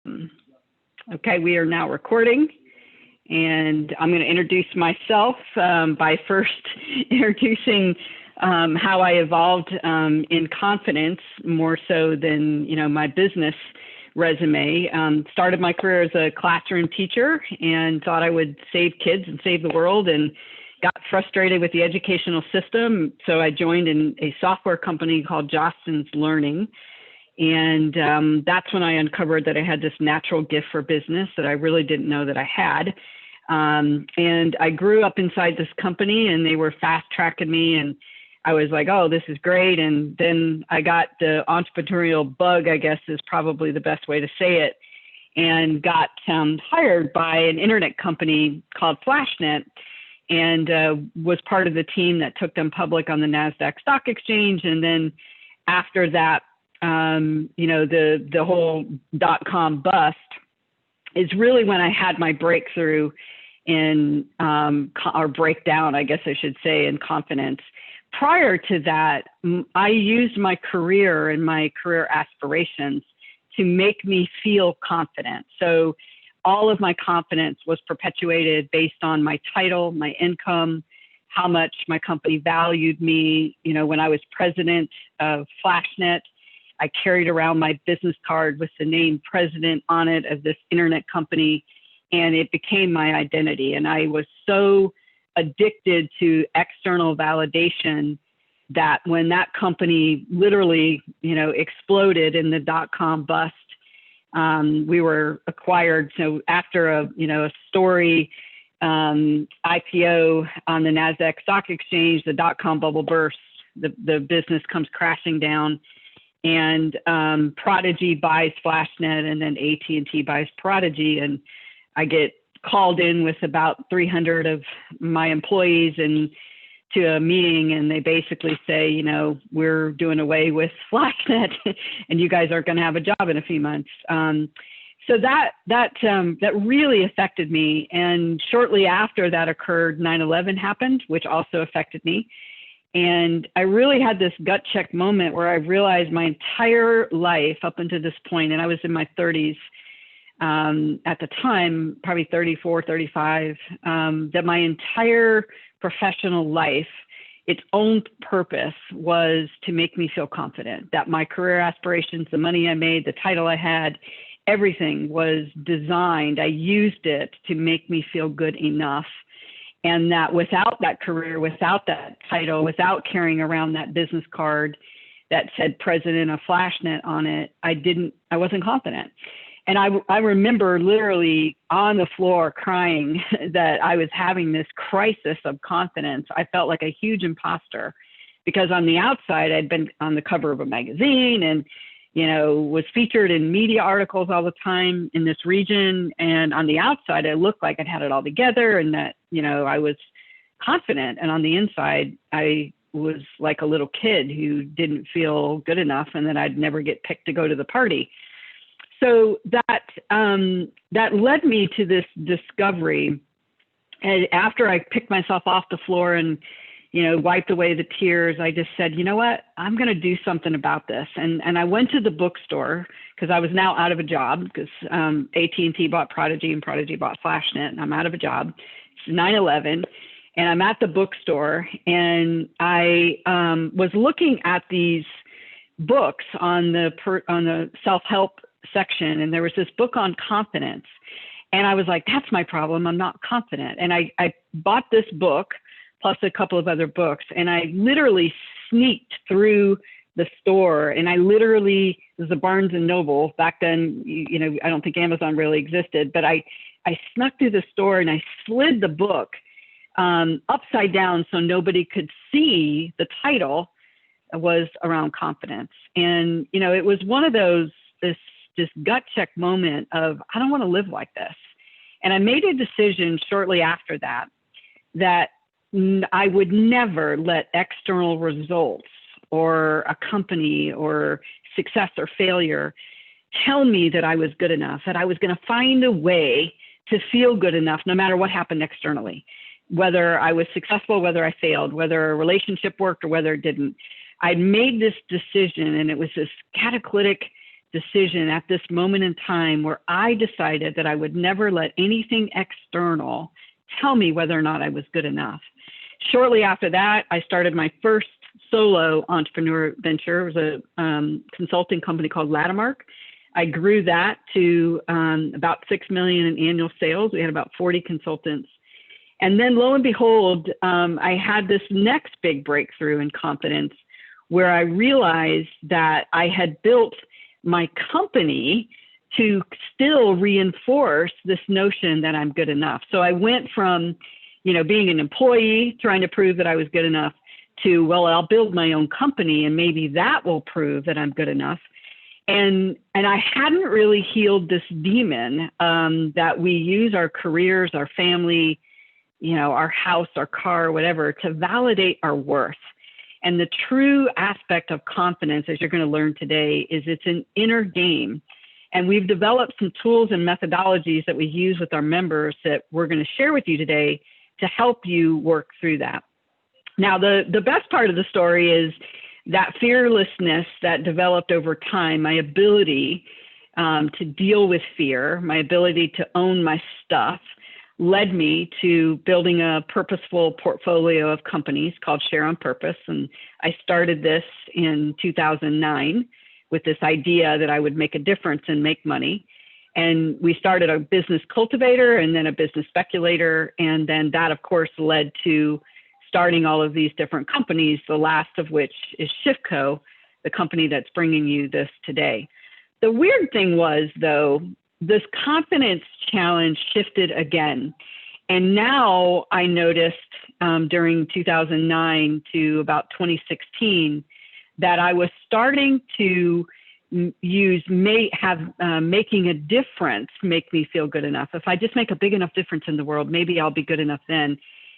Okay, we are now recording, and I'm going to introduce myself by first introducing how I evolved in confidence more so than my business resume. Started my career as a classroom teacher and thought I would save kids and save the world, and got frustrated with the educational system. So I joined in a software company called Jostens Learning. And that's when I uncovered that I had this natural gift for business that I really didn't know that I had. And I grew up inside this company, and they were fast tracking me, and I was like, oh, this is great. And then I got the entrepreneurial bug, I guess is probably the best way to say it, and got hired by an internet company called FlashNet, and was part of the team that took them public on the NASDAQ stock exchange. And then after that, the whole .com bust is really when I had my breakthrough in, or breakdown, I guess I should say, in confidence. Prior to that, I used my career and my career aspirations to make me feel confident. So all of my confidence was perpetuated based on my title, my income, how much my company valued me. When I was president of FlashNet, I carried around my business card with the name president on it of this internet company, and it became my identity. And I was so addicted to external validation that when that company literally, exploded in the .com bust, we were acquired. So after a story IPO on the NASDAQ stock exchange, the .com bubble bursts, the business comes crashing down. And Prodigy buys FlashNet, and then AT&T buys Prodigy. And I get called in with about 300 of my employees and to a meeting, and they basically say, we're doing away with FlashNet, and you guys aren't going to have a job in a few months. So that really affected me. And shortly after that occurred, 9/11 happened, which also affected me. And I really had this gut check moment where I realized my entire life up until this point, and I was in my 30s at the time, probably 34, 35, that my entire professional life, its own purpose was to make me feel confident, that my career aspirations, the money I made, the title I had, everything was designed. I used it to make me feel good enough. And that without that career, without that title, without carrying around that business card that said president of FlashNet on it, I wasn't confident. And I remember literally on the floor crying that I was having this crisis of confidence. I felt like a huge imposter because on the outside, I'd been on the cover of a magazine and was featured in media articles all the time in this region. And on the outside, it looked like I'd had it all together and that, I was confident. And on the inside, I was like a little kid who didn't feel good enough and that I'd never get picked to go to the party. So that led me to this discovery. And after I picked myself off the floor and wiped away the tears, I just said, you know what, I'm going to do something about this. And I went to the bookstore because I was now out of a job because AT&T bought Prodigy and Prodigy bought FlashNet, and I'm out of a job. It's 9/11, and I'm at the bookstore, and I was looking at these books on the self-help section, and there was this book on confidence. And I was like, that's my problem. I'm not confident. And I bought this book plus a couple of other books. And I literally sneaked through the store, and I literally, it was a Barnes and Noble back then, I don't think Amazon really existed, but I snuck through the store and I slid the book upside down so nobody could see the title was around confidence. And, it was one of those, this gut check moment of, I don't want to live like this. And I made a decision shortly after that I would never let external results or a company or success or failure tell me that I was good enough, that I was going to find a way to feel good enough no matter what happened externally, whether I was successful, whether I failed, whether a relationship worked or whether it didn't. I made this decision, and it was this cataclysmic decision at this moment in time where I decided that I would never let anything external tell me whether or not I was good enough. Shortly after that, I started my first solo entrepreneur venture. It was a consulting company called Latimark. I grew that to about $6 million in annual sales. We had about 40 consultants. And then lo and behold, I had this next big breakthrough in confidence where I realized that I had built my company to still reinforce this notion that I'm good enough. So I went from, being an employee, trying to prove that I was good enough, to, well, I'll build my own company and maybe that will prove that I'm good enough. And I hadn't really healed this demon that we use our careers, our family, our house, our car, whatever, to validate our worth. And the true aspect of confidence, as you're going to learn today, is it's an inner game. And we've developed some tools and methodologies that we use with our members that we're going to share with you today to help you work through that. Now, the best part of the story is that fearlessness that developed over time, my ability to deal with fear, my ability to own my stuff, led me to building a purposeful portfolio of companies called Share on Purpose. And I started this in 2009 with this idea that I would make a difference and make money. And we started a business cultivator and then a business speculator. And then that, of course, led to starting all of these different companies, the last of which is Shifco, the company that's bringing you this today. The weird thing was, though, this confidence challenge shifted again. And now I noticed during 2009 to about 2016 that I was starting to making a difference make me feel good enough. If I just make a big enough difference in the world, maybe I'll be good enough then.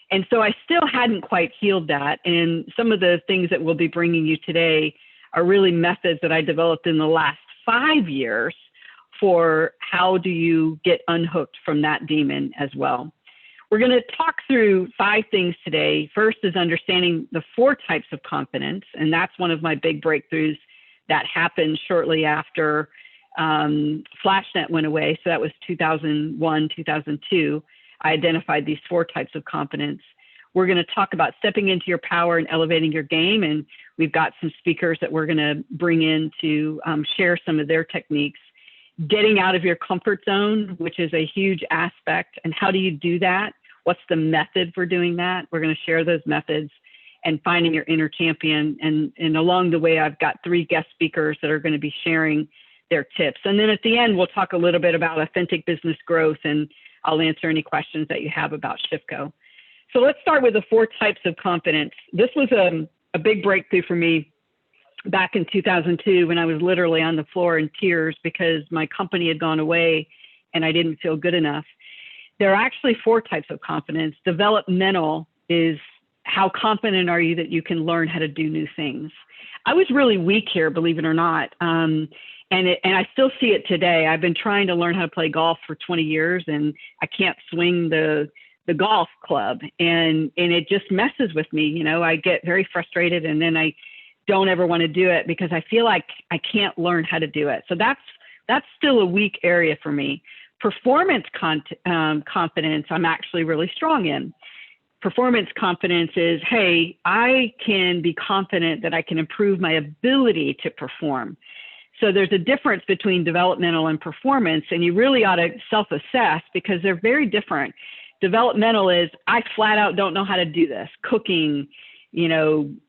And so I still hadn't quite healed that. And some of the things that we'll be bringing you today are really methods that I developed in the last 5 years for how do you get unhooked from that demon as well. We're going to talk through 5 things today. First is understanding the 4 types of confidence. And that's one of my big breakthroughs that happened shortly after FlashNet went away. So that was 2001, 2002. I identified these 4 types of confidence. We're going to talk about stepping into your power and elevating your game. And we've got some speakers that we're going to bring in to share some of their techniques. Getting out of your comfort zone, which is a huge aspect. And how do you do that? What's the method for doing that? We're going to share those methods. And finding your inner champion. And along the way, I've got 3 guest speakers that are going to be sharing their tips. And then at the end, we'll talk a little bit about authentic business growth, and I'll answer any questions that you have about Shifco. So let's start with the 4 types of confidence. This was a big breakthrough for me back in 2002 when I was literally on the floor in tears because my company had gone away and I didn't feel good enough. There are actually 4 types of confidence. Developmental is how confident are you that you can learn how to do new things? I was really weak here, believe it or not. And I still see it today. I've been trying to learn how to play golf for 20 years and I can't swing the golf club and it just messes with me. I get very frustrated and then I don't ever want to do it because I feel like I can't learn how to do it. So that's still a weak area for me. Performance confidence, I'm actually really strong in. Performance confidence is, hey, I can be confident that I can improve my ability to perform. So there's a difference between developmental and performance, and you really ought to self-assess because they're very different. Developmental is, I flat out don't know how to do this. Cooking,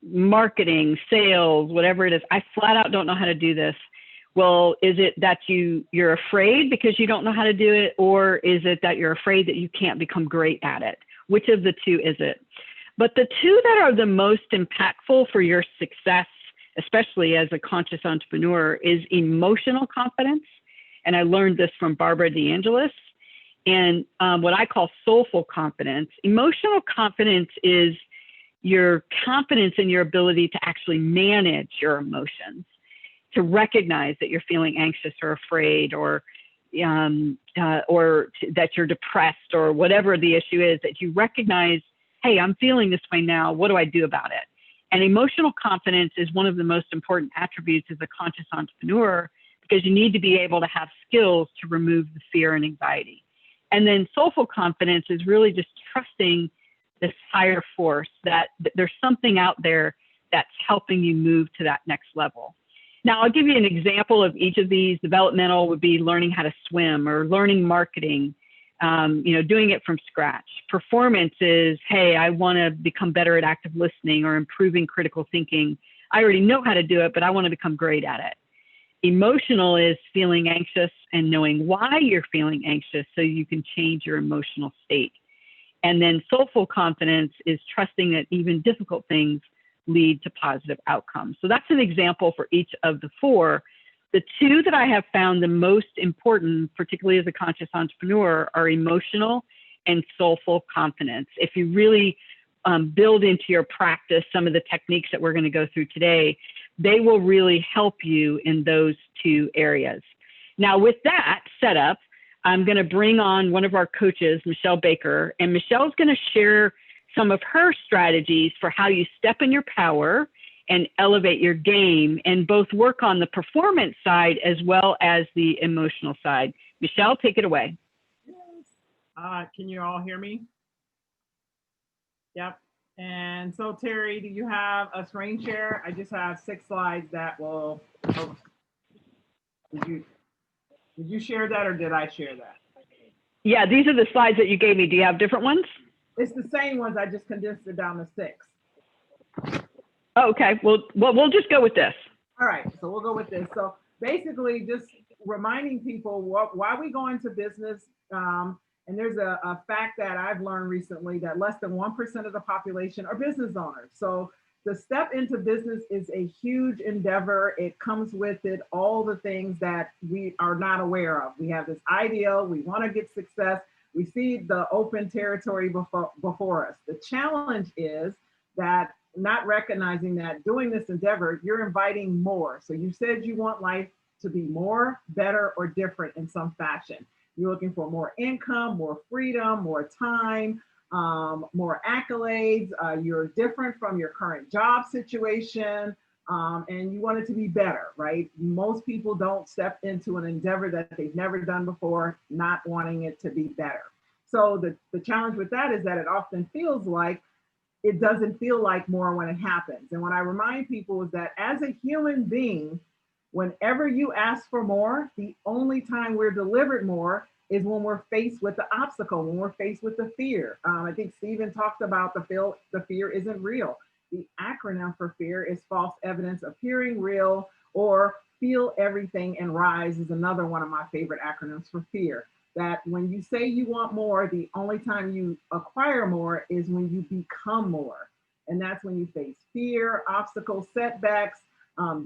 marketing, sales, whatever it is, I flat out don't know how to do this. Well, is it that you're afraid because you don't know how to do it, or is it that you're afraid that you can't become great at it? Which of the 2 is it? But the 2 that are the most impactful for your success, especially as a conscious entrepreneur, is emotional confidence. And I learned this from Barbara DeAngelis. And what I call soulful confidence. Emotional confidence is your confidence in your ability to actually manage your emotions, to recognize that you're feeling anxious or afraid or that you're depressed or whatever the issue is, that you recognize, hey, I'm feeling this way now. What do I do about it? And emotional confidence is one of the most important attributes as a conscious entrepreneur because you need to be able to have skills to remove the fear and anxiety. And then soulful confidence is really just trusting this higher force, that there's something out there that's helping you move to that next level. Now, I'll give you an example of each of these. Developmental would be learning how to swim or learning marketing, doing it from scratch. Performance is, hey, I want to become better at active listening or improving critical thinking. I already know how to do it, but I want to become great at it. Emotional is feeling anxious and knowing why you're feeling anxious so you can change your emotional state. And then soulful confidence is trusting that even difficult things lead to positive outcomes. So that's an example for each of the four. The two that I have found the most important, particularly as a conscious entrepreneur, are emotional and soulful confidence. If you really build into your practice some of the techniques that we're going to go through today, they will really help you in those two areas. Now, with that setup, I'm going to bring on one of our coaches, Michelle Baker, and Michelle's going to share some of her strategies for how you step in your power and elevate your game, and both work on the performance side as well as the emotional side. Michelle, take it away. Yes. Can you all hear me? Yep. And so, Terry, do you have a screen share? I just have 6 slides that will. Oh, did you share that, or did I share that? Yeah, these are the slides that you gave me. Do you have different ones? It's the same ones. I just condensed it down to 6. Oh, okay. Well, we'll just go with this. All right. So we'll go with this. So basically, just reminding people why we go into business. And there's a fact that I've learned recently that less than 1% of the population are business owners. So the step into business is a huge endeavor. It comes with it all the things that we are not aware of. We have this ideal, we want to get success. We see the open territory before us. The challenge is that not recognizing that doing this endeavor, you're inviting more. So you said you want life to be more, better, or different in some fashion. You're looking for more income, more freedom, more time, more accolades. You're different from your current job situation, and you want it to be better, right? Most people don't step into an endeavor that they've never done before, not wanting it to be better. So the challenge with that is that it often feels like it doesn't feel like more when it happens. And what I remind people is that as a human being, whenever you ask for more, the only time we're delivered more is when we're faced with the obstacle, when we're faced with the fear. I think Stephen talked about the fear isn't real. The acronym for fear is false evidence appearing real, or feel everything and rise is another one of my favorite acronyms for fear. That when you say you want more, the only time you acquire more is when you become more. And that's when you face fear, obstacles, setbacks,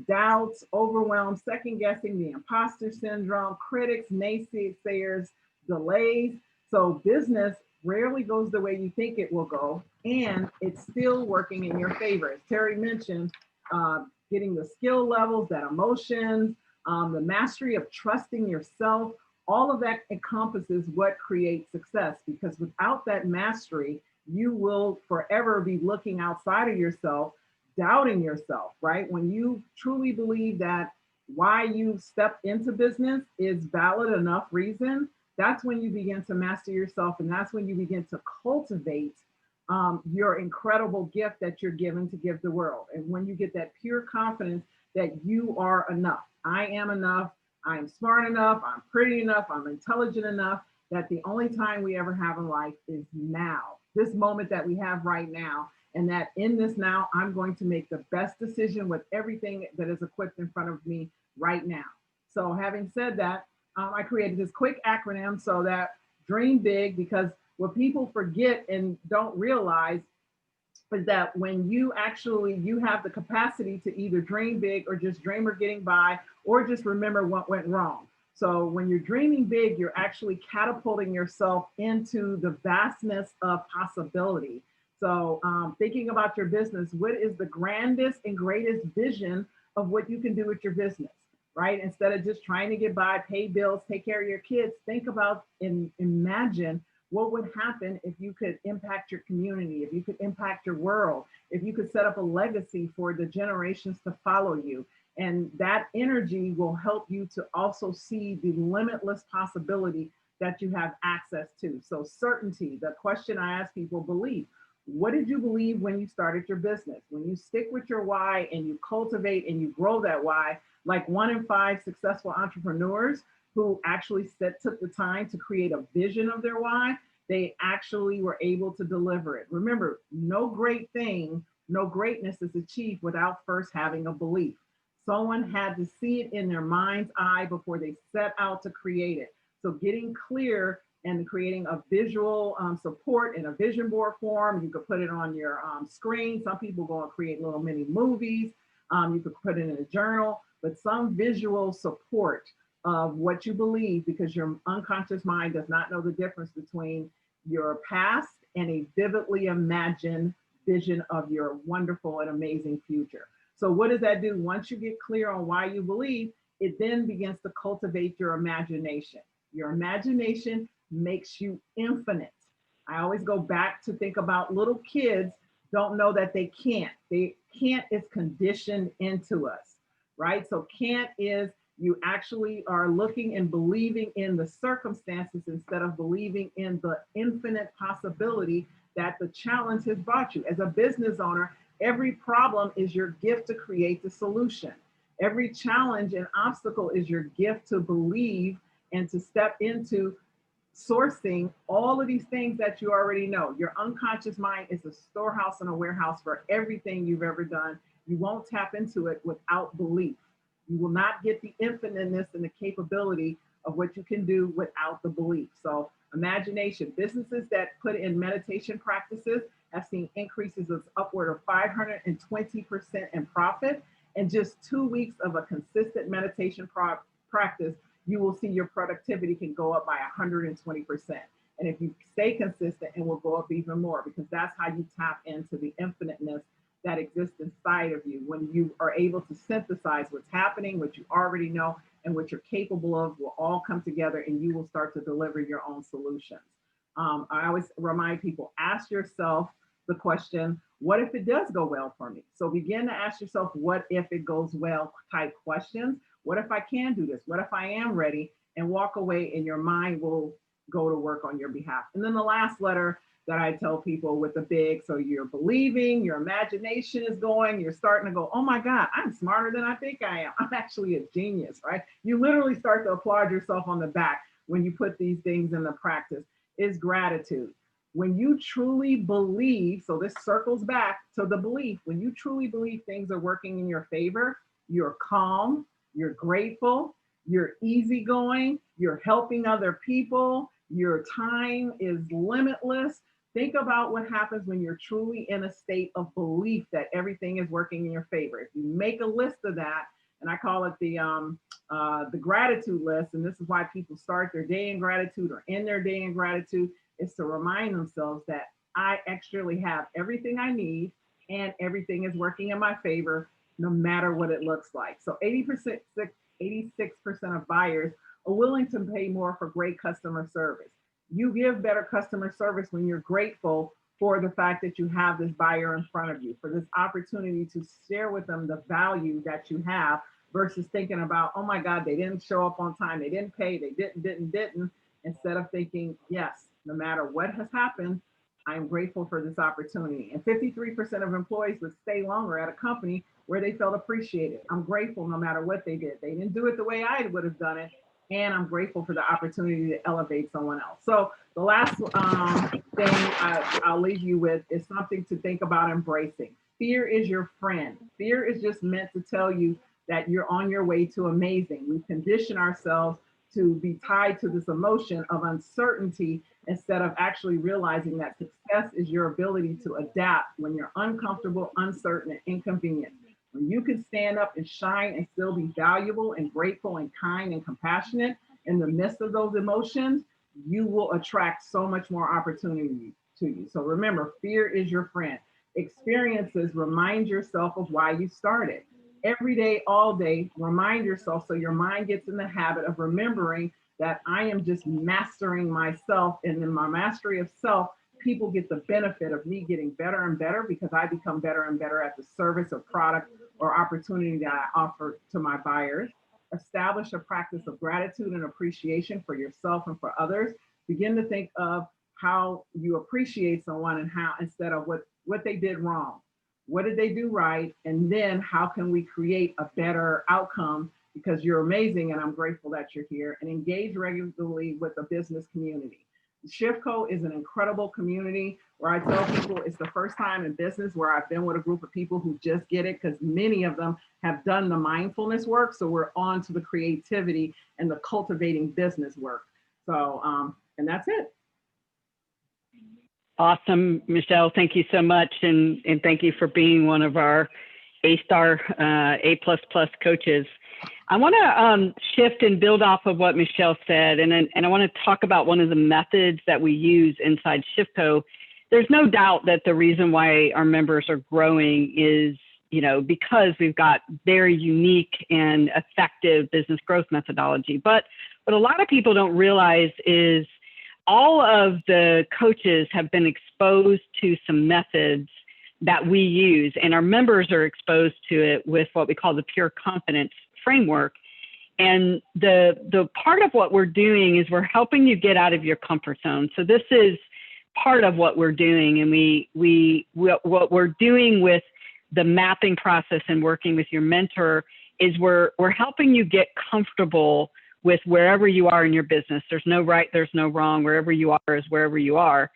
doubts, overwhelm, second guessing, the imposter syndrome, critics, naysayers, delays. So business rarely goes the way you think it will go, and it's still working in your favor. As Terry mentioned, getting the skill levels, that emotions, the mastery of trusting yourself, all of that encompasses what creates success, because without that mastery, you will forever be looking outside of yourself, doubting yourself, right? When you truly believe that why you stepped into business is valid enough reason, that's when you begin to master yourself, and that's when you begin to cultivate your incredible gift that you're given to give the world. And when you get that pure confidence that you are enough, I am enough, I'm smart enough, I'm pretty enough, I'm intelligent enough, that the only time we ever have in life is now, this moment that we have right now. And that in this now, I'm going to make the best decision with everything that is equipped in front of me right now. So having said that, I created this quick acronym so that dream big, because what people forget and don't realize is that when you have the capacity to either dream big or just dream or getting by, or just remember what went wrong. So when you're dreaming big, you're actually catapulting yourself into the vastness of possibility. So thinking about your business, what is the grandest and greatest vision of what you can do with your business, right? Instead of just trying to get by, pay bills, take care of your kids, think about and imagine what would happen if you could impact your community, if you could impact your world, if you could set up a legacy for the generations to follow you. And that energy will help you to also see the limitless possibility that you have access to. So certainty, the question I ask people, believe. What did you believe when you started your business? When you stick with your why and you cultivate and you grow that why, like 1 in 5 successful entrepreneurs who actually took the time to create a vision of their why, they actually were able to deliver it. Remember, no great thing, no greatness is achieved without first having a belief. Someone had to see it in their mind's eye before they set out to create it. So getting clear and creating a visual support in a vision board form. You could put it on your screen. Some people go and create little mini movies. You could put it in a journal, but some visual support of what you believe, because your unconscious mind does not know the difference between your past and a vividly imagined vision of your wonderful and amazing future. So what does that do? Once you get clear on why you believe, it then begins to cultivate your imagination. Your imagination makes you infinite. I always go back to think about little kids don't know that they can't. They can't is conditioned into us, right? So can't is you actually are looking and believing in the circumstances instead of believing in the infinite possibility that the challenge has brought you. As a business owner, every problem is your gift to create the solution. Every challenge and obstacle is your gift to believe and to step into sourcing all of these things that you already know. Your unconscious mind is a storehouse and a warehouse for everything you've ever done. You won't tap into it without belief. You will not get the infiniteness and the capability of what you can do without the belief. So imagination, businesses that put in meditation practices have seen increases of upward of 520% in profit. In just 2 weeks of a consistent meditation practice, you will see your productivity can go up by 120%. And if you stay consistent, it will go up even more, because that's how you tap into the infiniteness that exists inside of you when you are able to synthesize what's happening, what you already know, and what you're capable of will all come together, and you will start to deliver your own solutions. I always remind people, ask yourself the question, what if it does go well for me? So begin to ask yourself, what if it goes well type questions. What if I can do this? What if I am ready? And walk away, and your mind will go to work on your behalf. And then the last letter that I tell people with the big, so you're believing, your imagination is going, you're starting to go, oh my God, I'm smarter than I think I am. I'm actually a genius, right? You literally start to applaud yourself on the back when you put these things into practice, is gratitude. When you truly believe, so this circles back to the belief, when you truly believe things are working in your favor, you're calm, you're grateful, you're easygoing, you're helping other people, your time is limitless. Think about what happens when you're truly in a state of belief that everything is working in your favor. If you make a list of that, and I call it the gratitude list, and this is why people start their day in gratitude or end their day in gratitude, is to remind themselves that I actually have everything I need and everything is working in my favor, no matter what it looks like. So 86% of buyers are willing to pay more for great customer service. You give better customer service when you're grateful for the fact that you have this buyer in front of you, for this opportunity to share with them the value that you have, versus thinking about, oh my God, they didn't show up on time, they didn't pay, they didn't, instead of thinking, yes, no matter what has happened, I am grateful for this opportunity. And 53% of employees would stay longer at a company where they felt appreciated. I'm grateful no matter what they did. They didn't do it the way I would have done it. And I'm grateful for the opportunity to elevate someone else. So the last thing I'll leave you with is something to think about embracing. Fear is your friend. Fear is just meant to tell you that you're on your way to amazing. We condition ourselves to be tied to this emotion of uncertainty instead of actually realizing that success is your ability to adapt when you're uncomfortable, uncertain, and inconvenient. When you can stand up and shine and still be valuable and grateful and kind and compassionate in the midst of those emotions, you will attract so much more opportunity to you. So remember, fear is your friend. Experiences, remind yourself of why you started. Every day, all day, remind yourself so your mind gets in the habit of remembering that I am just mastering myself. And in my mastery of self, people get the benefit of me getting better and better because I become better and better at the service or product or opportunity that I offer to my buyers. Establish a practice of gratitude and appreciation for yourself and for others. Begin to think of how you appreciate someone and how, instead of what they did wrong, what did they do right? And then how can we create a better outcome, because you're amazing and I'm grateful that you're here. And engage regularly with the business community. ShiftCo is an incredible community where I tell people it's the first time in business where I've been with a group of people who just get it, because many of them have done the mindfulness work. So we're on to the creativity and the cultivating business work. So, and that's it. Awesome, Michelle. Thank you so much. And thank you for being one of our A-star, A++ coaches. I want to shift and build off of what Michelle said, and I want to talk about one of the methods that we use inside ShiftCo. There's no doubt that the reason why our members are growing is, because we've got very unique and effective business growth methodology. But what a lot of people don't realize is all of the coaches have been exposed to some methods that we use, and our members are exposed to it with what we call the pure confidence framework. And the part of what we're doing is we're helping you get out of your comfort zone. So this is part of what we're doing. And what we're doing with the mapping process and working with your mentor is we're helping you get comfortable with wherever you are in your business. There's no right, there's no wrong. Wherever you are is wherever you are.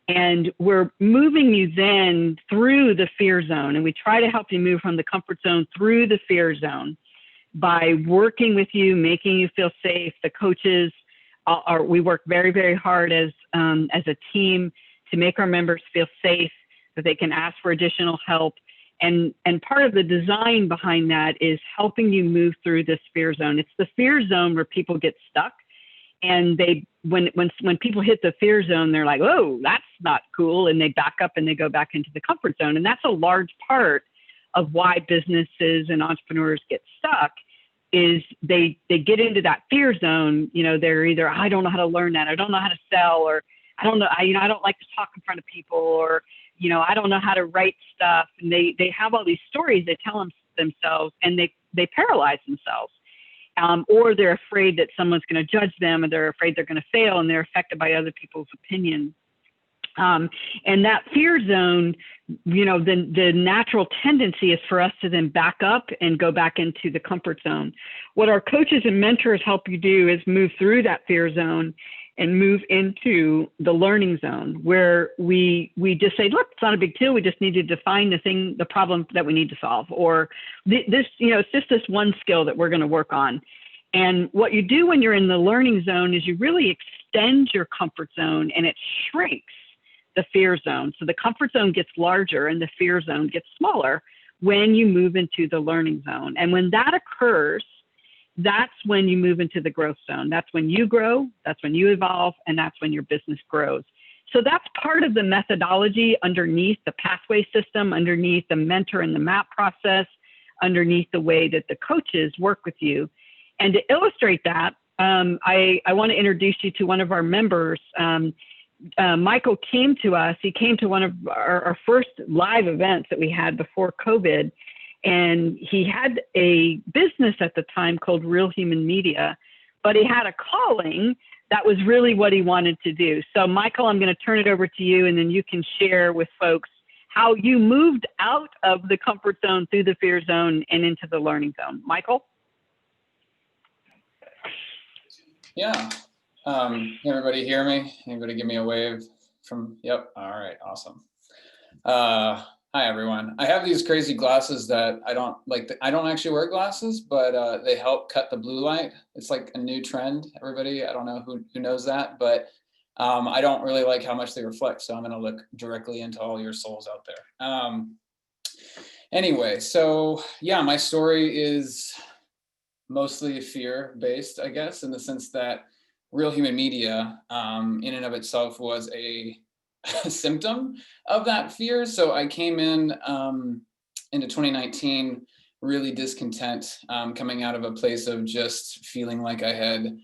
And we're moving you then through the fear zone. And we try to help you move from the comfort zone through the fear zone by working with you, making you feel safe. The coaches we work very, very hard as a team to make our members feel safe, that they can ask for additional help. And part of the design behind that is helping you move through this fear zone. It's the fear zone where people get stuck. And when people hit the fear zone, they're like, oh, that's not cool. And they back up and they go back into the comfort zone. And that's a large part of why businesses and entrepreneurs get stuck, is they get into that fear zone. They're either, I don't know how to learn that. I don't know how to sell, or I don't know, I don't like to talk in front of people, or, I don't know how to write stuff. And they have all these stories they tell themselves, and they paralyze themselves. Or they're afraid that someone's going to judge them, and they're afraid they're going to fail, and they're affected by other people's opinions. And that fear zone, the natural tendency is for us to then back up and go back into the comfort zone. What our coaches and mentors help you do is move through that fear zone and move into the learning zone, where we just say, look, it's not a big deal. We just need to define the problem that we need to solve, or this, it's just this one skill that we're going to work on. And what you do when you're in the learning zone is you really extend your comfort zone, and it shrinks the fear zone. So the comfort zone gets larger and the fear zone gets smaller when you move into the learning zone. And when that occurs, that's when you move into the growth zone. That's when you grow, that's when you evolve, and that's when your business grows. So that's part of the methodology underneath the pathway system, underneath the mentor and the map process, underneath the way that the coaches work with you. And to illustrate that, I want to introduce you to one of our members. Michael came to us. He came to one of our first live events that we had before COVID. And he had a business at the time called Real Human Media, but he had a calling that was really what he wanted to do. So Michael, I'm going to turn it over to you, and then you can share with folks how you moved out of the comfort zone through the fear zone and into the learning zone. Michael? Yeah. Can everybody hear me? Anybody give me a wave from, yep. All right. Awesome. Hi, everyone. I have these crazy glasses that I don't like. I don't actually wear glasses, but they help cut the blue light. It's like a new trend, everybody. I don't know who knows that, but I don't really like how much they reflect. So I'm going to look directly into all your souls out there. Anyway, so yeah, my story is mostly fear-based, I guess, in the sense that Real Human Media in and of itself was a symptom of that fear. So I came in into 2019 really discontent, coming out of a place of just feeling like I had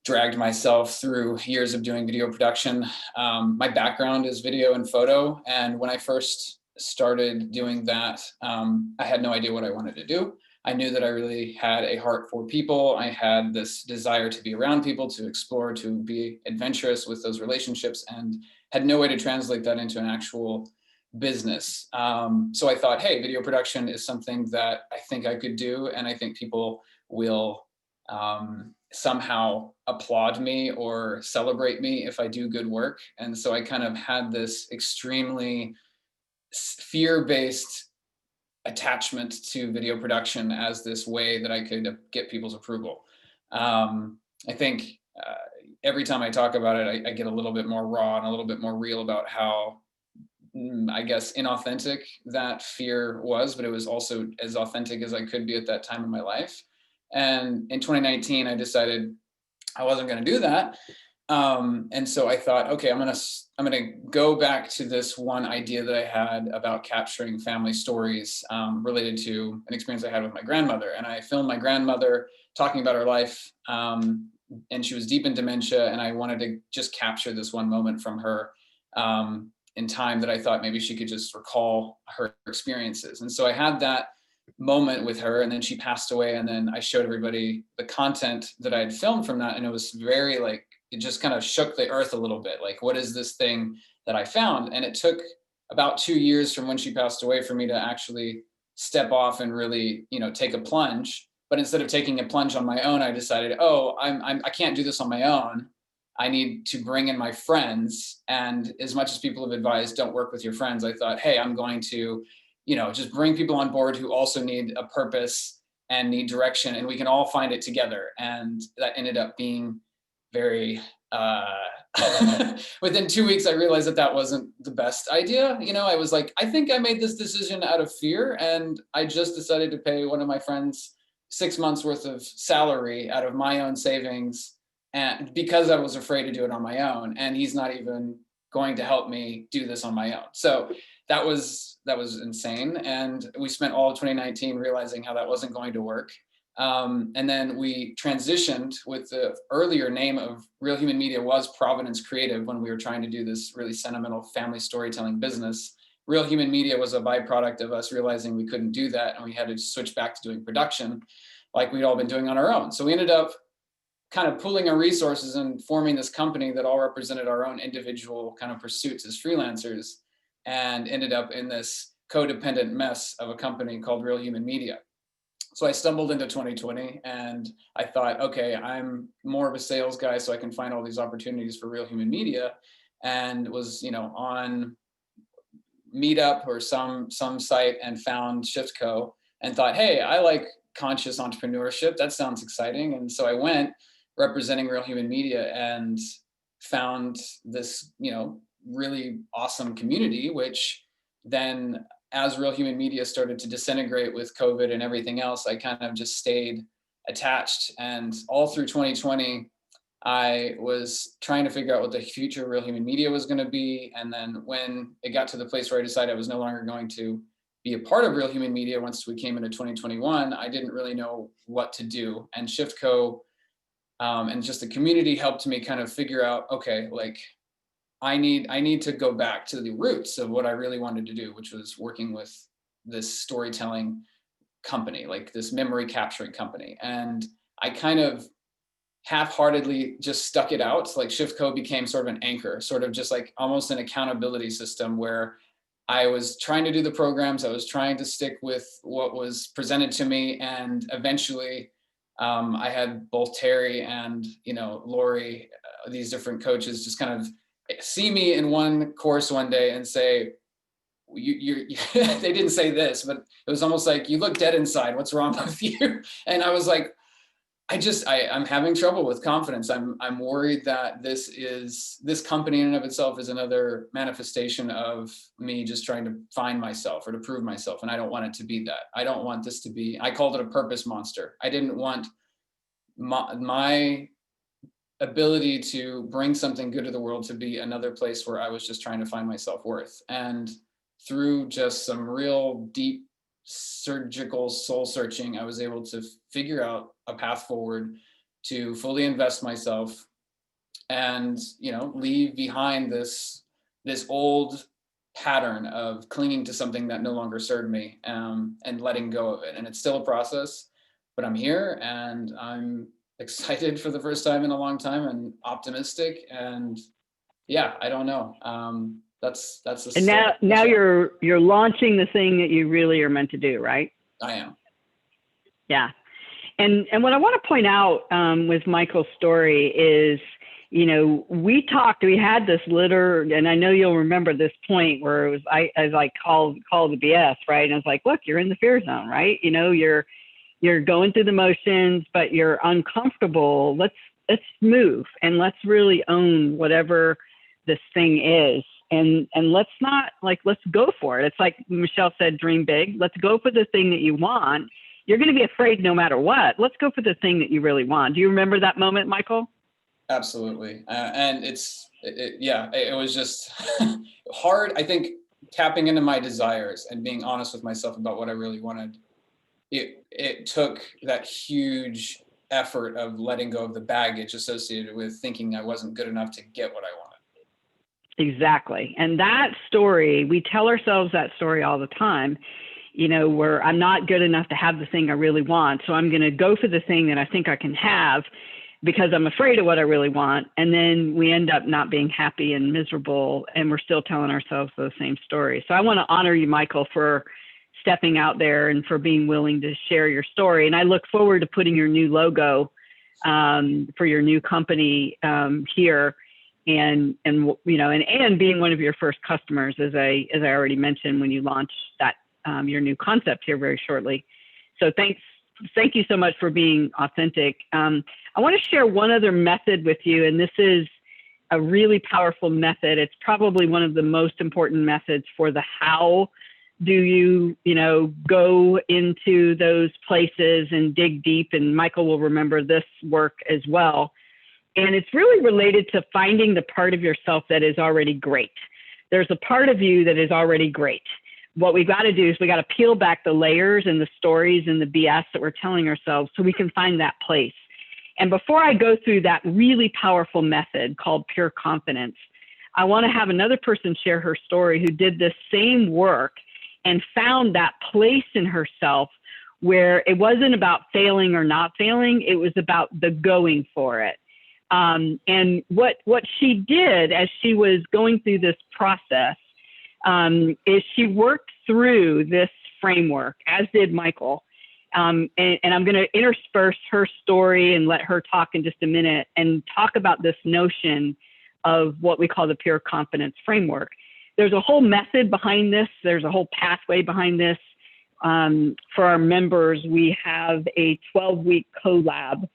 dragged myself through years of doing video production. My background is video and photo, and when I first started doing that, I had no idea what I wanted to do. I knew that I really had a heart for people. I had this desire to be around people, to explore, to be adventurous with those relationships, and had no way to translate that into an actual business. So I thought, hey, video production is something that I think I could do, and I think people will somehow applaud me or celebrate me if I do good work. And so I kind of had this extremely fear-based attachment to video production as this way that I could get people's approval. I think every time I talk about it, I get a little bit more raw and a little bit more real about how, I guess, inauthentic that fear was, but it was also as authentic as I could be at that time in my life. And in 2019, I decided I wasn't going to do that. And so I thought, okay, I'm gonna go back to this one idea that I had about capturing family stories related to an experience I had with my grandmother. And I filmed my grandmother talking about her life, and she was deep in dementia. And I wanted to just capture this one moment from her in time that I thought maybe she could just recall her experiences. And so I had that moment with her, and then she passed away. And then I showed everybody the content that I had filmed from that. And it was very like, it just kind of shook the earth a little bit. Like, what is this thing that I found? And it took about 2 years from when she passed away for me to actually step off and really, take a plunge. But instead of taking a plunge on my own, I decided, oh, I can't do this on my own. I need to bring in my friends. And as much as people have advised, don't work with your friends, I thought, hey, I'm going to, just bring people on board who also need a purpose and need direction, and we can all find it together. And that ended up being very within 2 weeks, I realized that wasn't the best idea. I was like, I think I made this decision out of fear, and I just decided to pay one of my friends 6 months worth of salary out of my own savings, and because I was afraid to do it on my own, and he's not even going to help me do this on my own. So that was insane. And we spent all of 2019 realizing how that wasn't going to work. And then we transitioned with the earlier name of Real Human Media was Providence Creative when we were trying to do this really sentimental family storytelling business. Real Human Media was a byproduct of us realizing we couldn't do that, and we had to switch back to doing production like we'd all been doing on our own. So we ended up kind of pooling our resources and forming this company that all represented our own individual kind of pursuits as freelancers, and ended up in this codependent mess of a company called Real Human Media. So I stumbled into 2020 and I thought, okay, I'm more of a sales guy, so I can find all these opportunities for Real Human Media, and was, on Meetup or some site and found Shiftco and thought, hey, I like conscious entrepreneurship. That sounds exciting. And so I went representing Real Human Media and found this, really awesome community, which then as Real Human Media started to disintegrate with COVID and everything else, I kind of just stayed attached. And all through 2020, I was trying to figure out what the future of Real Human Media was going to be. And then when it got to the place where I decided I was no longer going to be a part of Real Human Media once we came into 2021, I didn't really know what to do. And Shiftco and just the community helped me kind of figure out, okay, like I need to go back to the roots of what I really wanted to do, which was working with this storytelling company, like this memory capturing company. And I kind of half-heartedly just stuck it out. Like Shiftco became sort of an anchor, sort of just like almost an accountability system where I was trying to do the programs. I was trying to stick with what was presented to me. And eventually I had both Terry and, Lori, these different coaches just kind of see me in one course one day and say, you they didn't say this, but it was almost like, you look dead inside. What's wrong with you? And I was like, I'm having trouble with confidence. I'm worried that this company in and of itself is another manifestation of me just trying to find myself or to prove myself. And I don't want it to be that. I don't want this to be, I called it a purpose monster. I didn't want my ability to bring something good to the world to be another place where I was just trying to find my self-worth. And through just some real deep surgical soul searching, I was able to figure out a path forward to fully invest myself and, leave behind this old pattern of clinging to something that no longer served me, and letting go of it. And it's still a process, but I'm here and I'm excited for the first time in a long time and optimistic. And yeah, I don't know. That's the And now you're launching the thing that you really are meant to do, right? I am. Yeah. And what I want to point out with Michael's story is, you know, we had this and I know you'll remember this point where it was, I was like, call the BS, right? And I was like, look, you're in the fear zone, right? You know, you're going through the motions, but you're uncomfortable. Let's move and let's really own whatever this thing is. And let's go for it. It's like Michelle said, dream big. Let's go for the thing that you want. You're going to be afraid no matter what. Let's go for the thing that you really want. Do you remember that moment, Michael? Absolutely. And it was just hard. I think tapping into my desires and being honest with myself about what I really wanted. It took that huge effort of letting go of the baggage associated with thinking I wasn't good enough to get what I wanted. Exactly. And that story, we tell ourselves that story all the time, you know, where I'm not good enough to have the thing I really want. So I'm going to go for the thing that I think I can have because I'm afraid of what I really want. And then we end up not being happy and miserable, and we're still telling ourselves the same story. So I want to honor you, Michael, for stepping out there and for being willing to share your story. And I look forward to putting your new logo for your new company here. And you know, and being one of your first customers, as I already mentioned, when you launch that your new concept here very shortly. So thank you so much for being authentic. I want to share one other method with you, and this is a really powerful method. It's probably one of the most important methods for the how do you go into those places and dig deep. And Michael will remember this work as well. And it's really related to finding the part of yourself that is already great. There's a part of you that is already great. What we've got to do is we got to peel back the layers and the stories and the BS that we're telling ourselves so we can find that place. And before I go through that really powerful method called pure confidence, I want to have another person share her story who did this same work and found that place in herself where it wasn't about failing or not failing. It was about the going for it. And what she did as she was going through this process is she worked through this framework, as did Michael. And I'm going to intersperse her story and let her talk in just a minute and talk about this notion of what we call the pure confidence framework. There's a whole method behind this. There's a whole pathway behind this. For our members, we have a 12-week collab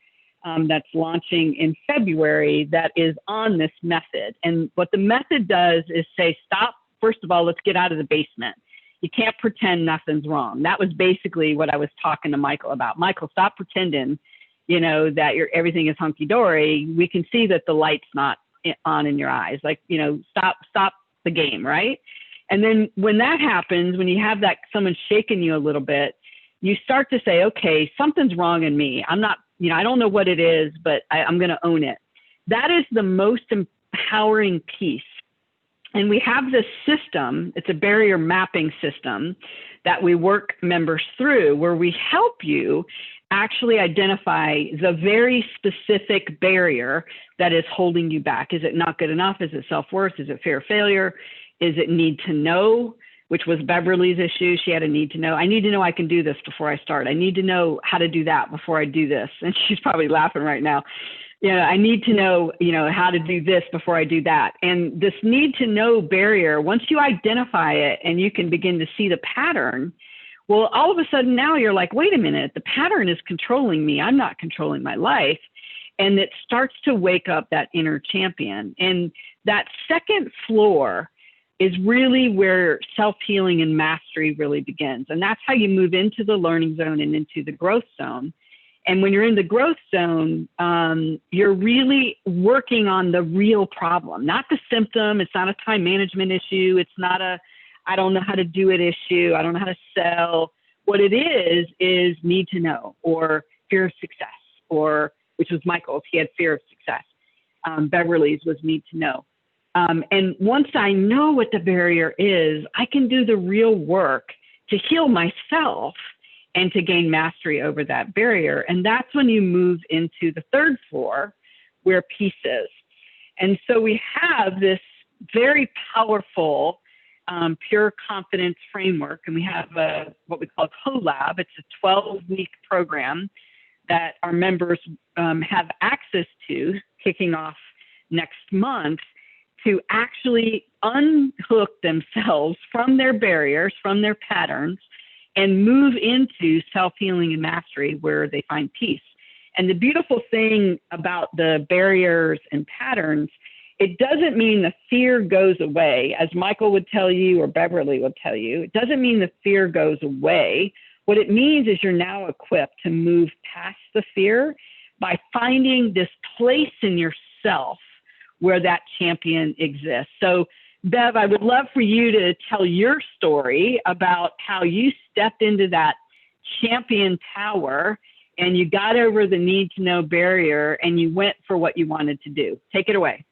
that's launching in February that is on this method. And what the method does is say, stop. First of all, let's get out of the basement. You can't pretend nothing's wrong. That was basically what I was talking to Michael about. Michael, stop pretending, that everything is hunky-dory. We can see that the light's not on in your eyes. Like, stop the game, right? And then when that happens, when you have that someone shaking you a little bit, you start to say, okay, something's wrong in me. I'm not, I don't know what it is, but I'm going to own it. That is the most empowering piece. And we have this system, it's a barrier mapping system that we work members through where we help you actually identify the very specific barrier that is holding you back. Is it not good enough? Is it self-worth? Is it fear of failure? Is it need to know, which was Beverly's issue? She had a need to know. I need to know I can do this before I start. I need to know how to do that before I do this. And she's probably laughing right now. I need to know, how to do this before I do that. And this need to know barrier, once you identify it and you can begin to see the pattern, well, all of a sudden now you're like, wait a minute, the pattern is controlling me. I'm not controlling my life. And it starts to wake up that inner champion. And that second floor is really where self-healing and mastery really begins. And that's how you move into the learning zone and into the growth zone. And when you're in the growth zone, you're really working on the real problem, not the symptom. It's not a time management issue. It's not a, I don't know how to do it issue. I don't know how to sell. What it is need to know, or fear of success, or which was Michael's. He had fear of success. Beverly's was need to know. And once I know what the barrier is, I can do the real work to heal myself and to gain mastery over that barrier. And that's when you move into the third floor where peace is. And so we have this very powerful pure confidence framework. And we have what we call a collab. It's a 12-week program that our members have access to kicking off next month to actually unhook themselves from their barriers, from their patterns, and move into self-healing and mastery where they find peace. And the beautiful thing about the barriers and patterns, it doesn't mean the fear goes away, as Michael would tell you or Beverly would tell you. It doesn't mean the fear goes away. What it means is you're now equipped to move past the fear by finding this place in yourself where that champion exists. So, Bev, I would love for you to tell your story about how you stepped into that champion power and you got over the need to know barrier and you went for what you wanted to do. Take it away.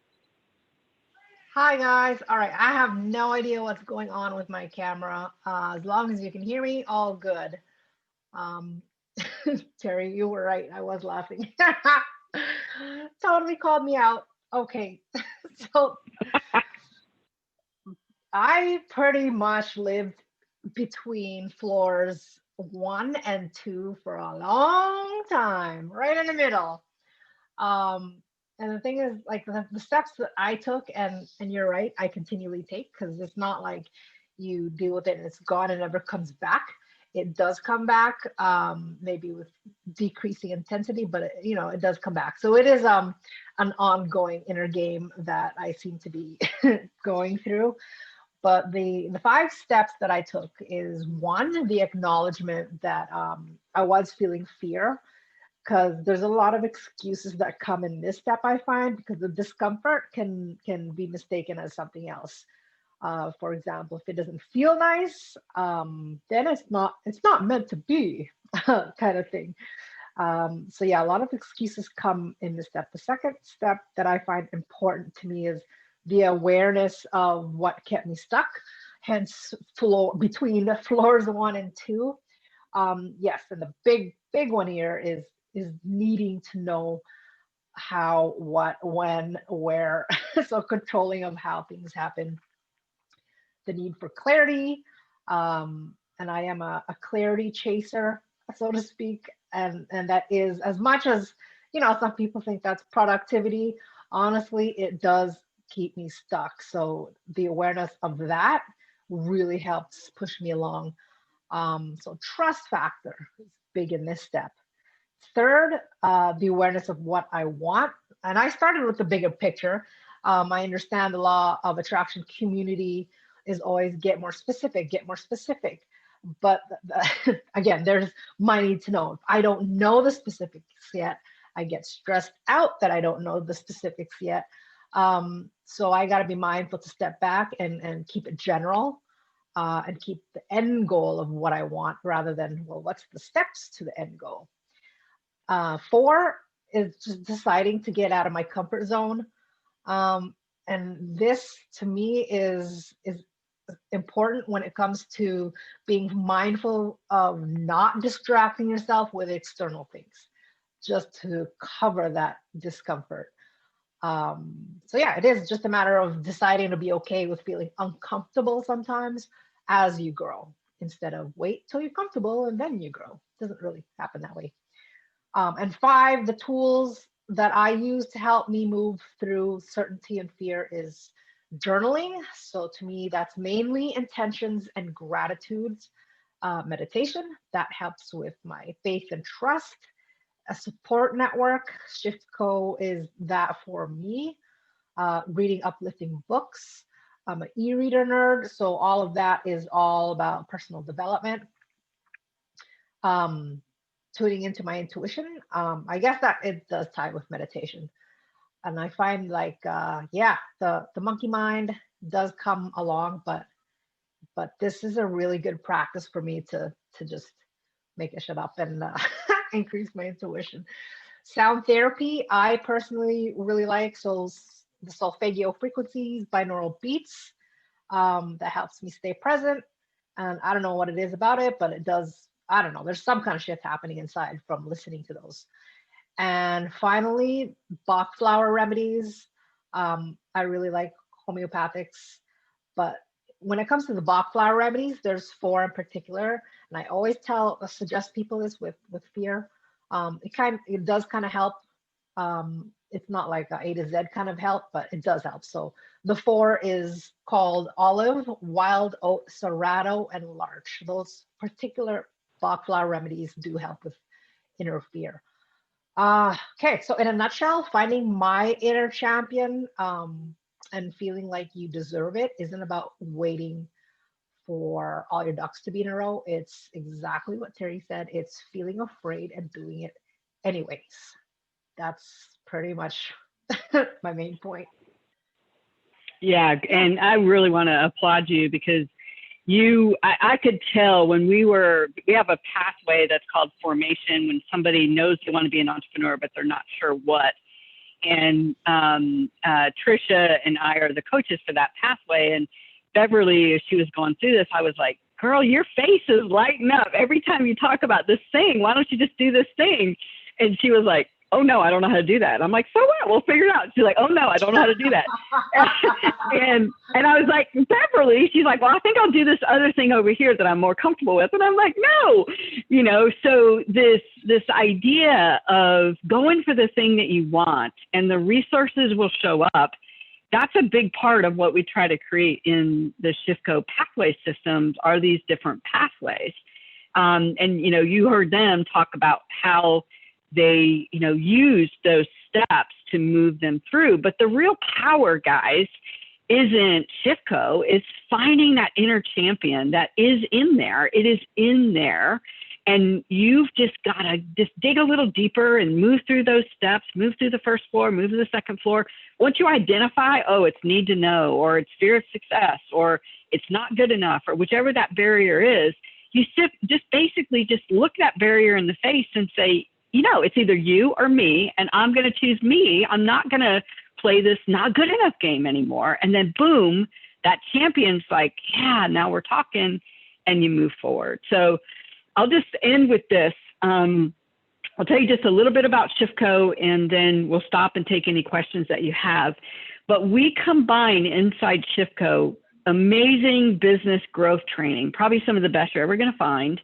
Hi, guys. All right. I have no idea what's going on with my camera. As long as you can hear me, all good. Terry, you were right. I was laughing. Totally called me out. Okay. So I pretty much lived between floors 1 and 2 for a long time, right in the middle. And the thing is, like the steps that I took, and you're right, I continually take, because it's not like you deal with it and it's gone and never comes back. It does come back, maybe with decreasing intensity, but it does come back. So it is an ongoing inner game that I seem to be going through. But the 5 steps that I took is 1, the acknowledgement that I was feeling fear, because there's a lot of excuses that come in this step, I find, because the discomfort can be mistaken as something else. For example, if it doesn't feel nice, then it's not meant to be, kind of thing. So yeah, a lot of excuses come in this step. The second step that I find important to me is the awareness of what kept me stuck, hence between the floors 1 and 2. Yes, and the big one here is needing to know how, what, when, where. So controlling of how things happen. The need for clarity, and I am a clarity chaser, so to speak, and that is, as much as some people think that's productivity, honestly it does keep me stuck. So the awareness of that really helps push me along. So trust factor is big in this step. Third, the awareness of what I want, and I started with the bigger picture. I understand the law of attraction community is always get more specific. But again, there's my need to know. If I don't know the specifics yet, I get stressed out that I don't know the specifics yet. So I got to be mindful to step back and keep it general, and keep the end goal of what I want rather than, well, what's the steps to the end goal? 4 is just deciding to get out of my comfort zone. And this to me is important when it comes to being mindful of not distracting yourself with external things, just to cover that discomfort. So yeah, it is just a matter of deciding to be okay with feeling uncomfortable sometimes as you grow, instead of wait till you're comfortable and then you grow. It doesn't really happen that way. And 5, the tools that I use to help me move through certainty and fear is journaling. So to me, that's mainly intentions and gratitudes. Meditation, that helps with my faith and trust. A support network, ShiftCo is that for me. Reading uplifting books. I'm an e-reader nerd, so all of that is all about personal development. Tuning into my intuition. I guess that it does tie with meditation. And I find like, yeah, the monkey mind does come along, but this is a really good practice for me to just make it shut up and increase my intuition. Sound therapy, I personally really like. So the solfeggio frequencies, binaural beats, that helps me stay present. And I don't know what it is about it, but it does. I don't know. There's some kind of shift happening inside from listening to those. And finally, Bach flower remedies. I really like homeopathics, but when it comes to the Bach flower remedies, there's 4 in particular, and I always suggest people this with fear. It does kind of help. It's not like a A to Z kind of help, but it does help. So the 4 is called olive, wild oat, serrato, and larch. Those particular Bach flower remedies do help with inner fear. Okay, so in a nutshell, finding my inner champion and feeling like you deserve it isn't about waiting for all your ducks to be in a row. It's exactly what Terry said. It's feeling afraid and doing it anyways. That's pretty much my main point. Yeah, and I really want to applaud you because I could tell when we have a pathway that's called formation when somebody knows they want to be an entrepreneur, but they're not sure what. And Trisha and I are the coaches for that pathway. And Beverly, as she was going through this, I was like, girl, your face is lighting up every time you talk about this thing. Why don't you just do this thing? And she was like, oh no, I don't know how to do that. I'm like, so what? We'll figure it out. She's like, oh no, I don't know how to do that. and I was like, Beverly, she's like, well, I think I'll do this other thing over here that I'm more comfortable with. And I'm like, no, so this idea of going for the thing that you want and the resources will show up. That's a big part of what we try to create in the ShiftCo pathway systems are these different pathways. And, you heard them talk about how they, use those steps to move them through. But the real power, guys, isn't ShiftCo. It's finding that inner champion that is in there. It is in there. And you've just got to just dig a little deeper and move through those steps, move through the first floor, move to the second floor. Once you identify, oh, it's need to know, or it's fear of success, or it's not good enough, or whichever that barrier is, you just basically just look that barrier in the face and say, it's either you or me, and I'm going to choose me. I'm not going to play this not good enough game anymore. And then boom, that champion's like, yeah, now we're talking, and you move forward. So I'll just end with this. I'll tell you just a little bit about ShiftCo, and then we'll stop and take any questions that you have. But we combine inside ShiftCo amazing business growth training, probably some of the best you're ever going to find.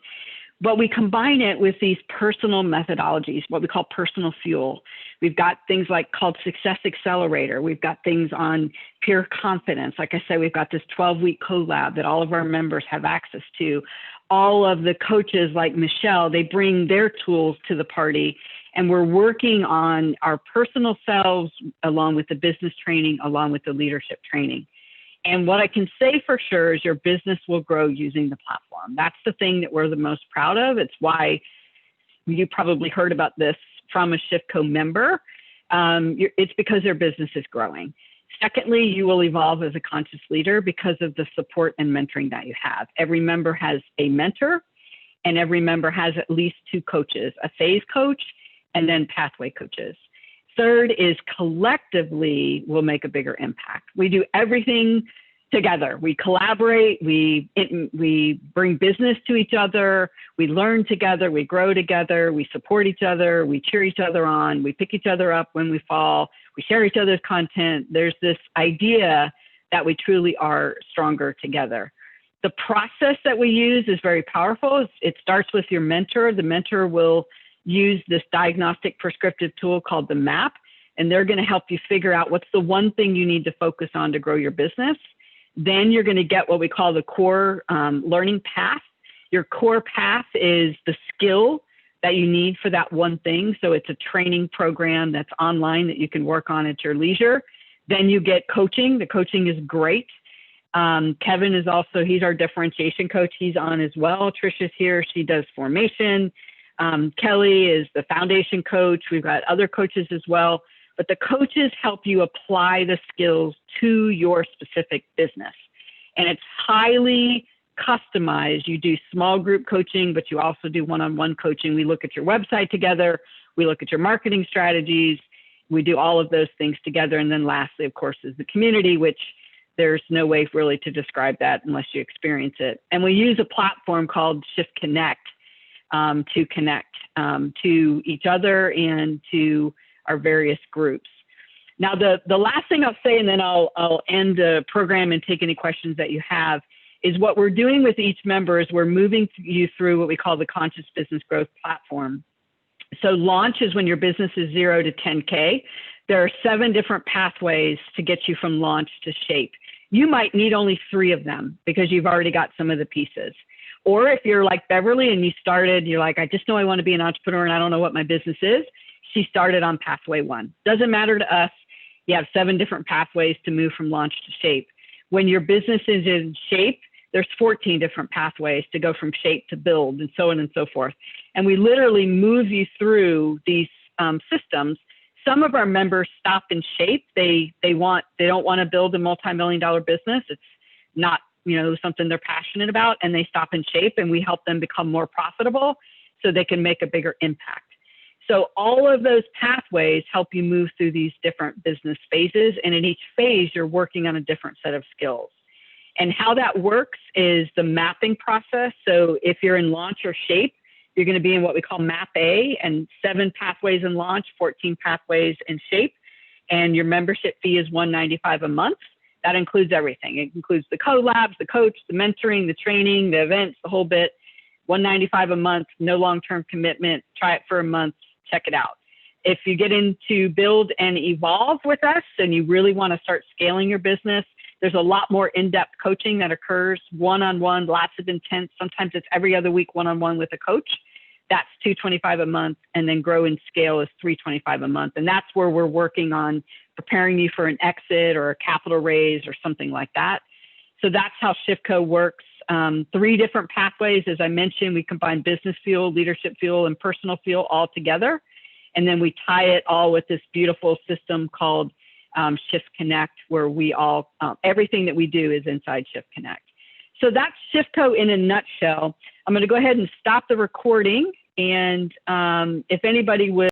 But we combine it with these personal methodologies, what we call personal fuel. We've got things called Success Accelerator. We've got things on peer confidence. Like I said, we've got this 12-week collab that all of our members have access to. All of the coaches like Michelle, they bring their tools to the party. And we're working on our personal selves along with the business training, along with the leadership training. And what I can say for sure is your business will grow using the platform. That's the thing that we're the most proud of. It's why you probably heard about this from a ShiftCo member. It's because their business is growing. Secondly, you will evolve as a conscious leader because of the support and mentoring that you have. Every member has a mentor, and every member has at least 2 coaches, a phase coach and then pathway coaches. Third is collectively we'll make a bigger impact. We do everything together. We collaborate, we bring business to each other, we learn together, we grow together, we support each other, we cheer each other on, we pick each other up when we fall, we share each other's content. There's this idea that we truly are stronger together. The process that we use is very powerful. It starts with your mentor. The mentor will use this diagnostic prescriptive tool called the MAP, and they're going to help you figure out what's the one thing you need to focus on to grow your business. Then you're going to get what we call the core learning path. Your core path is the skill that you need for that one thing. So it's a training program that's online that you can work on at your leisure. Then you get coaching. The coaching is great. Kevin is also, he's our differentiation coach. He's on as well. Trisha's here. She does formation. Kelly is the foundation coach. We've got other coaches as well, but the coaches help you apply the skills to your specific business. And it's highly customized. You do small group coaching, but you also do one-on-one coaching. We look at your website together. We look at your marketing strategies. we do all of those things together. And then lastly, of course, is the community, which there's no way really to describe that unless you experience it. And we use a platform called Shift Connect to connect to each other and to our various groups. Now, the last thing I'll say, and then I'll end the program and take any questions that you have, is what we're doing with each member is we're moving you through what we call the Conscious Business Growth Platform. So launch is when your business is 0 to 10K. There are 7 different pathways to get you from launch to shape. You might need only 3 of them because you've already got some of the pieces. Or if you're like Beverly and you're like, I just know I want to be an entrepreneur and I don't know what my business is. She started on pathway 1. Doesn't matter to us. You have 7 different pathways to move from launch to shape. When your business is in shape, there's 14 different pathways to go from shape to build and so on and so forth. And we literally move you through these systems. Some of our members stop in shape. They don't want to build a multi-million-dollar business. It's not, something they're passionate about, and they stop in shape, and we help them become more profitable so they can make a bigger impact. So all of those pathways help you move through these different business phases. And in each phase, you're working on a different set of skills. And how that works is the mapping process. So if you're in launch or shape, you're going to be in what we call map A, and 7 pathways in launch, 14 pathways in shape. And your membership fee is $195 a month. That includes everything. It includes the collabs, the coach, the mentoring, the training, the events, the whole bit. $195 a month, no long-term commitment. Try it for a month, check it out. If you get into build and evolve with us and you really want to start scaling your business, there's a lot more in-depth coaching that occurs one-on-one, lots of intense. Sometimes it's every other week one-on-one with a coach. That's $225 a month, and then grow and scale is $325 a month. And that's where we're working on preparing you for an exit or a capital raise or something like that. So that's how ShiftCo works. 3 different pathways. As I mentioned, we combine business fuel, leadership fuel, and personal fuel all together. And then we tie it all with this beautiful system called Shift Connect, where we all, everything that we do is inside Shift Connect. So that's ShiftCo in a nutshell. I'm going to go ahead and stop the recording. And if anybody would